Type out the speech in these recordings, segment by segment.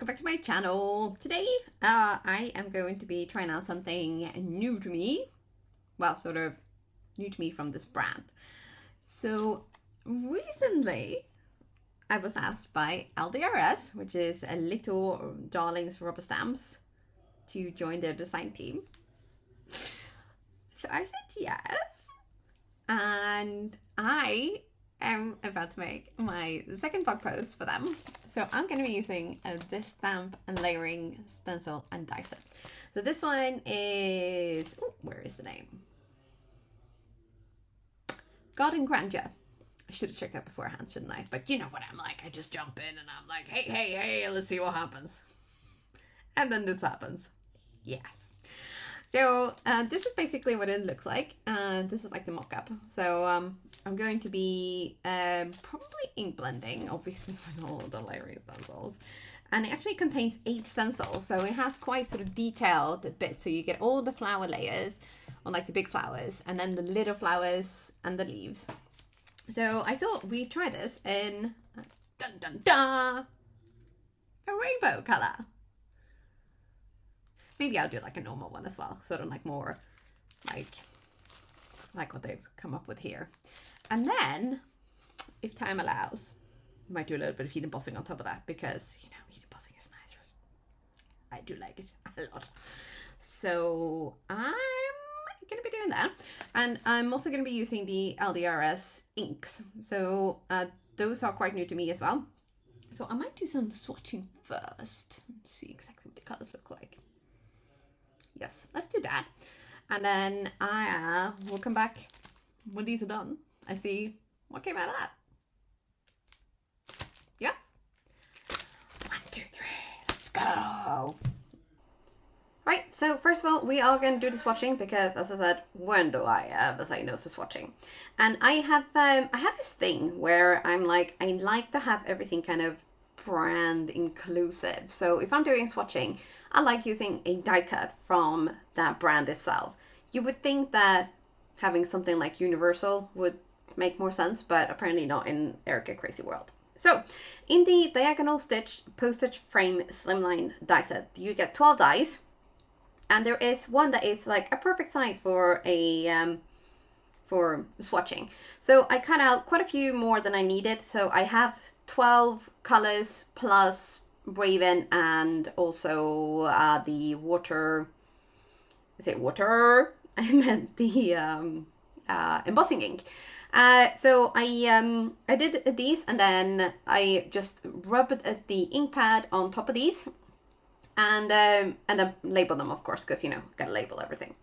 back to my channel. Today, I am going to be trying out something new to me. Well, sort of new to me from this brand. So, recently, I was asked by LDRS, which is a Little Darlings Rubber Stamps, to join their design team. So I said yes. And I am about to make my second blog post for them. So I'm going to be using this stamp and layering stencil and die set. So this one is, where is the name? Garden Grandeur. I should have checked that beforehand, shouldn't I? But you know what I'm like. I just jump in and I'm like, hey, let's see what happens. And then this happens. Yes. So this is basically what it looks like. This is like the mock-up. So I'm going to be probably ink blending, obviously, with all of the layering stencils. And it actually contains 8 stencils, so it has quite sort of detailed bits. So you get all the flower layers on like the big flowers, and then the little flowers and the leaves. So I thought we'd try this in a rainbow color. Maybe I'll do like a normal one as well, sort of like more like what they've come up with here. And then, if time allows, I might do a little bit of heat embossing on top of that because, you know, heat embossing is nice. I do like it a lot. So I'm going to be doing that. And I'm also going to be using the LDRS inks. So those are quite new to me as well. So I might do some swatching first. See exactly what the colors look like. Yes, let's do that. And then I will come back when these are done. I see what came out of that. Yes? 1, 2, 3, let's go. Right, so first of all, we are going to do the swatching because, as I said, when do I ever say no to swatching? And I have this thing where I'm like, I like to have everything kind of brand inclusive. So if I'm doing swatching, I like using a die cut from that brand itself. You would think that having something like Universal would make more sense, but apparently not in Erica Crazy World. So in the diagonal stitch postage frame slimline die set, you get 12 dies, and there is one that is like a perfect size for a for swatching. So I cut out quite a few more than I needed. So I have 12 colors plus Raven and also the water. I say water. I meant the embossing ink. So I did these, and then I just rubbed the ink pad on top of these, and I labeled them, of course, because, you know, gotta label everything.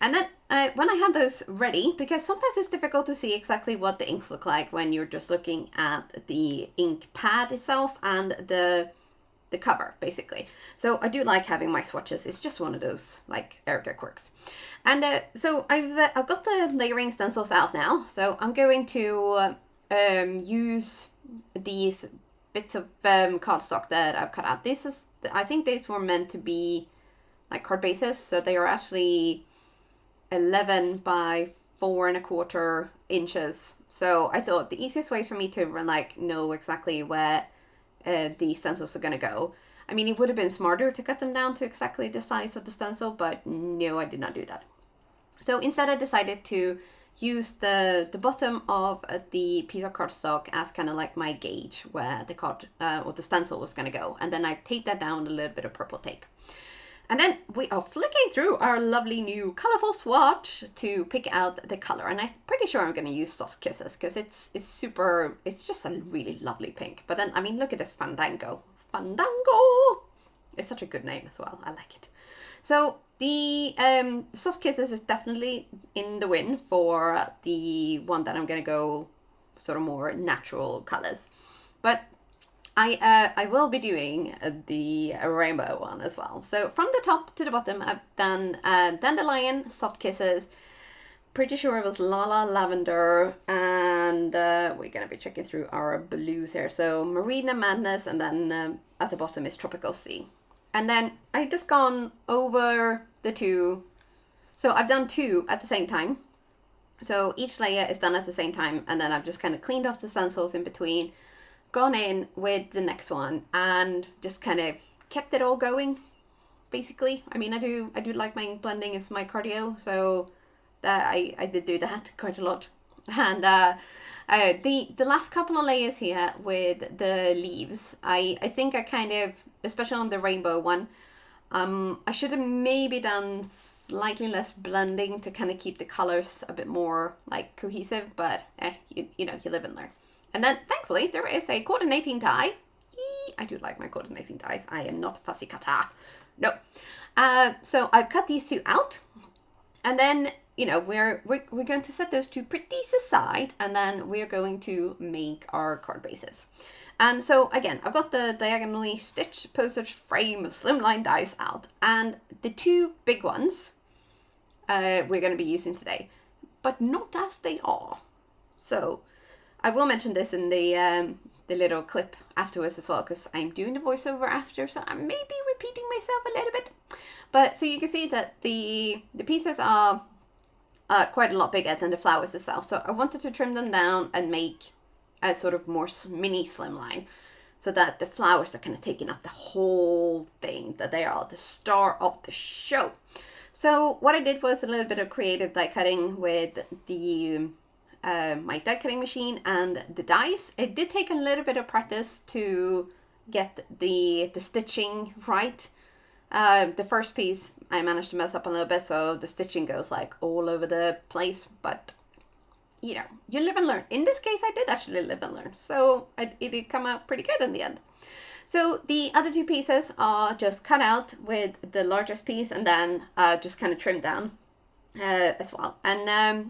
And then when I have those ready, because sometimes it's difficult to see exactly what the inks look like when you're just looking at the ink pad itself and the cover, basically. So I do like having my swatches. It's just one of those like Erica quirks. And so I've got the layering stencils out now. So I'm going to use these bits of cardstock that I've cut out. I think these were meant to be like card bases. So they are actually 11 by 4¼ inches. So I thought the easiest way for me to like know exactly where the stencils are going to go. I mean, it would have been smarter to cut them down to exactly the size of the stencil, but no, I did not do that. So instead I decided to use the bottom of the piece of cardstock as kind of like my gauge where the card or the stencil was going to go. And then I taped that down with a little bit of purple tape. And then we are flicking through our lovely new colorful swatch to pick out the color. And I'm pretty sure I'm going to use Soft Kisses because it's just a really lovely pink. But then, I mean, look at this Fandango. Fandango! It's such a good name as well. I like it. So the Soft Kisses is definitely in the win for the one that I'm going to go sort of more natural colors. But I will be doing the rainbow one as well. So from the top to the bottom, I've done Dandelion, Soft Kisses, pretty sure it was Lala Lavender, and we're going to be checking through our blues here. So Marina Madness, and then at the bottom is Tropical Sea. And then I just gone over the two. So I've done 2 at the same time. So each layer is done at the same time, and then I've just kind of cleaned off the stencils in between, gone in with the next one, and just kind of kept it all going, basically. I mean, I do like my ink blending as my cardio, so that I did do that quite a lot. And the last couple of layers here with the leaves, I think I kind of, especially on the rainbow one, I should have maybe done slightly less blending to kind of keep the colors a bit more like cohesive, but you know, you live and learn. And then thankfully there is a coordinating die. I do like my coordinating dies. I am not a fussy cutter. No. So I've cut these two out, and then, you know, we're going to set those two pretties aside, and then we're going to make our card bases. And so again, I've got the diagonally stitched postage frame slimline dies out, and the two big ones we're going to be using today, but not as they are. So I will mention this in the little clip afterwards as well, because I'm doing the voiceover after, so I may be repeating myself a little bit. But so you can see that the pieces are quite a lot bigger than the flowers itself. So I wanted to trim them down and make a sort of more mini slimline, so that the flowers are kind of taking up the whole thing, that they are the star of the show. So what I did was a little bit of creative die cutting with the my die cutting machine and the dies. It did take a little bit of practice to get the stitching right. The first piece I managed to mess up a little bit, so the stitching goes like all over the place, but you know, you live and learn. In this case, I did actually live and learn, so it did come out pretty good in the end. So the other two pieces are just cut out with the largest piece, and then just kind of trimmed down as well. And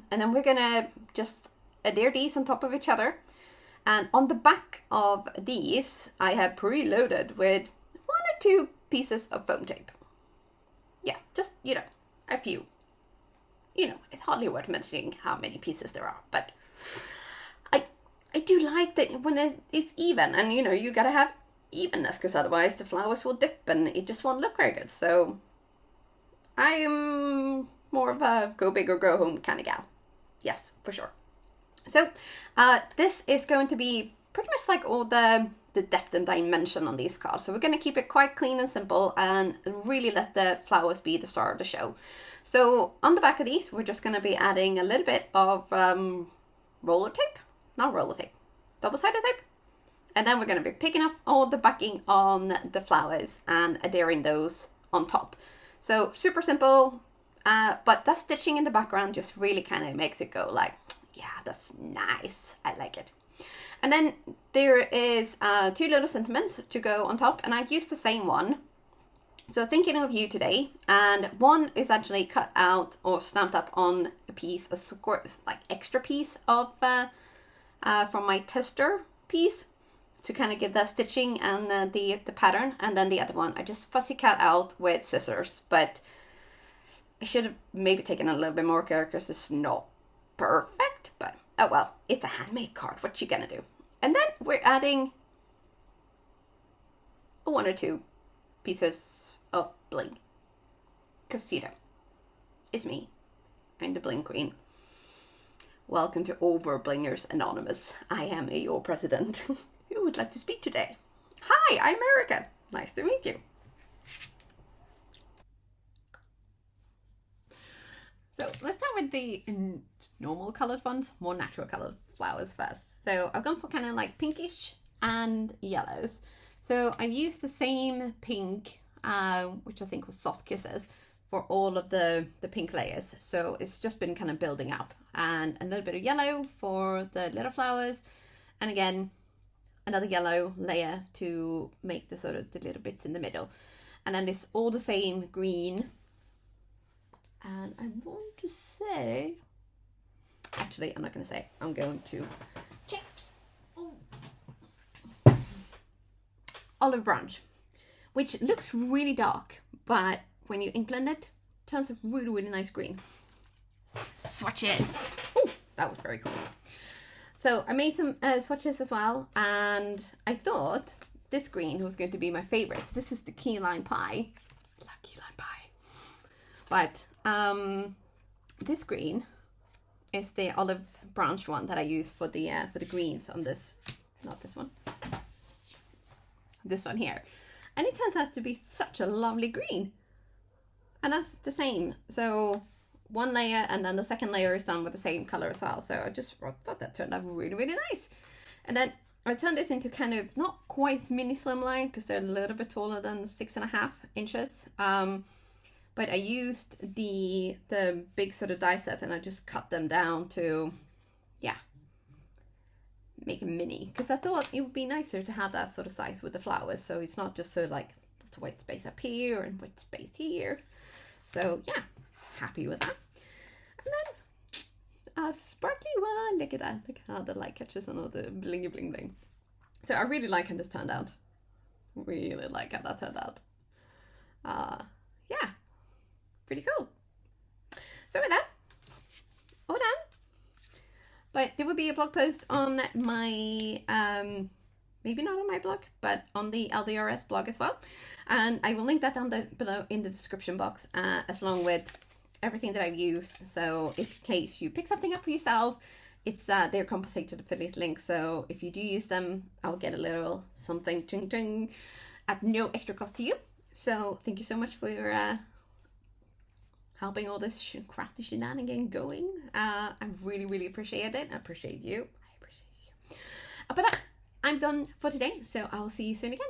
then we're gonna just adhere these on top of each other. And on the back of these, I have preloaded with 1 or 2 pieces of foam tape. Yeah, just, you know, a few. You know, it's hardly worth mentioning how many pieces there are, but I do like that when it's even, and you know, you gotta have evenness, because otherwise the flowers will dip and it just won't look very good. So I am more of a go big or go home kind of gal. Yes, for sure. So this is going to be pretty much like all the depth and dimension on these cards. So we're going to keep it quite clean and simple, and really let the flowers be the star of the show. So on the back of these, we're just going to be adding a little bit of double-sided tape. And then we're going to be picking off all the backing on the flowers and adhering those on top. So super simple, but that stitching in the background just really kind of makes it go like, yeah, that's nice. I like it. And then there is 2 little sentiments to go on top, and I've used the same one. So thinking of you today, and one is actually cut out or stamped up on a piece, a square, like extra piece of from my tester piece, to kind of give that stitching and the pattern. And then the other one I just fussy cut out with scissors, but I should have maybe taken a little bit more care because it's not perfect, but oh well, it's a handmade card, what you gonna do? And then we're adding 1 or 2 pieces of bling, because you know, it's me, I'm the bling queen. Welcome to Over Blingers Anonymous. I am your president. Who would like to speak today? Hi, I'm Erica. Nice to meet you. So let's start with the normal colored ones, more natural colored flowers first. So I've gone for kind of like pinkish and yellows. So I've used the same pink, which I think was Soft Kisses, for all of the pink layers. So it's just been kind of building up, and a little bit of yellow for the little flowers. And again, another yellow layer to make the sort of the little bits in the middle. And then it's all the same green. And I want to say, actually, I'm not going to say, I'm going to check. Oh. Olive branch, which looks really dark, but when you ink blend it, turns a really, really nice green. Swatches. Oh, that was very close. So I made some swatches as well, and I thought this green was going to be my favorite. So this is the key lime pie. I love key lime pie. But this green is the olive branch one that I use for the greens on this, not this one, this one here. And it turns out to be such a lovely green. And that's the same. So one layer and then the second layer is done with the same color as well. So I thought that turned out really, really nice. And then I turned this into kind of not quite mini slimline because they're a little bit taller than 6.5 inches. But I used the big sort of die set and I just cut them down to, yeah, make a mini. Because I thought it would be nicer to have that sort of size with the flowers. So it's not just so like lots of white space up here and white space here. So yeah, happy with that. And then a sparkly one. Look at that. Look how the light catches on all the blingy bling bling. So I really like how this turned out. Really like how that turned out. Yeah, pretty cool. So with that, all done. But there will be a blog post on my, maybe not on my blog, but on the LDRS blog as well. And I will link that down below in the description box, as along with everything that I've used. So in case you pick something up for yourself, it's they're compensated affiliate links. So if you do use them, I'll get a little something ching ching at no extra cost to you. So thank you so much for your helping all this crafty shenanigan going. I really, really appreciate it. I appreciate you. But I'm done for today, so I will see you soon again.